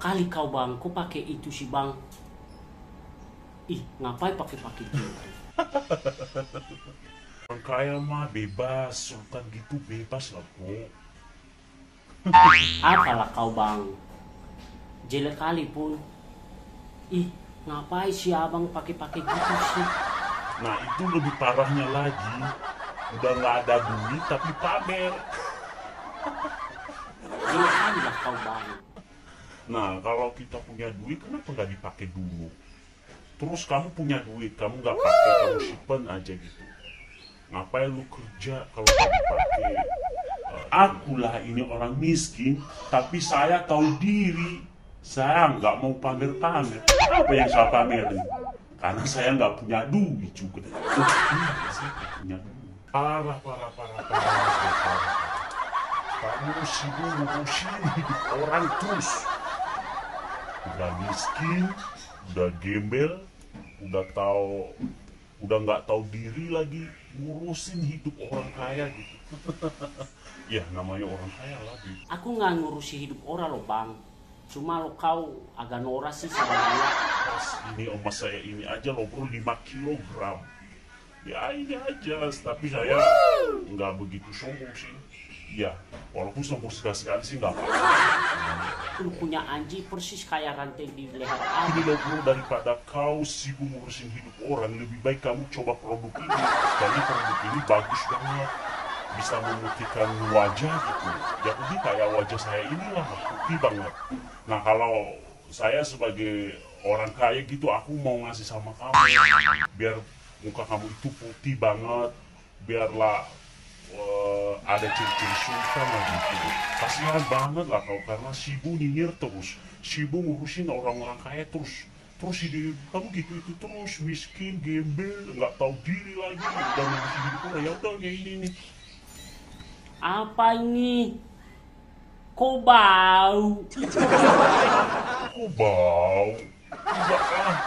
kali kau bang, kau pakai itu sih bang. Ih, ngapain pakai itu? Orang kaya mah bebas, sultan gitu bebas lah kok. Apalah kau bang, jelek kali pun. Ih, ngapain sih abang pakai gitu sih? Nah itu lebih parahnya lagi, udah nggak ada duit tapi pamer. Jelek kali lah kau bang. Nah kalau kita punya duit kenapa nggak dipakai dulu? Terus kamu punya duit, kamu nggak pakai, kamu simpen aja gitu. Ngapain lu kerja kalau nggak dipakai? Akulah ini orang miskin, tapi saya tahu diri. Saya nggak mau pamer-pamer. Apa yang saya pamerin? Karena saya nggak punya duit juga. Saya nggak punya duit. Parah. Kamu sibuk ngurusin hidup orang terus. Udah miskin, udah gembel, udah nggak tahu diri lagi, ngurusin hidup orang kaya gitu. Ya namanya orang kaya lah gitu. Aku nggak ngurusi hidup orang loh bang. Cuma lo kau agak norak sih sebenarnya. Pas ini emas saya ini aja loh bro 5 kilogram. Ya ini aja, tapi saya nggak begitu sombong sih. Ya, walaupun sombong sekali-sekali sih nggak apa-apa. Lu punya anjing persis kayak rantai di leher Ini aku. loh bro, daripada kau sibuk ngurusin hidup orang, lebih baik kamu coba produk ini. Karena produk ini bagus banget, bisa memutihkan wajah gitu. Jadi kayak wajah saya inilah putih banget. Nah kalau saya sebagai orang kaya gitu, aku mau ngasih sama kamu biar muka kamu itu putih banget, biarlah ada ciri-ciri sultan lah gitu. Kasihan banget lah kau karena sibuk nyinyir terus, sibuk ngurusin orang-orang kaya terus ide kamu gitu itu terus miskin gembel nggak tahu diri lagi udah ngurusin hidup orang. Ya udah kayak ini nih. Apa ini? Kau bau. Oh bau enggak lah.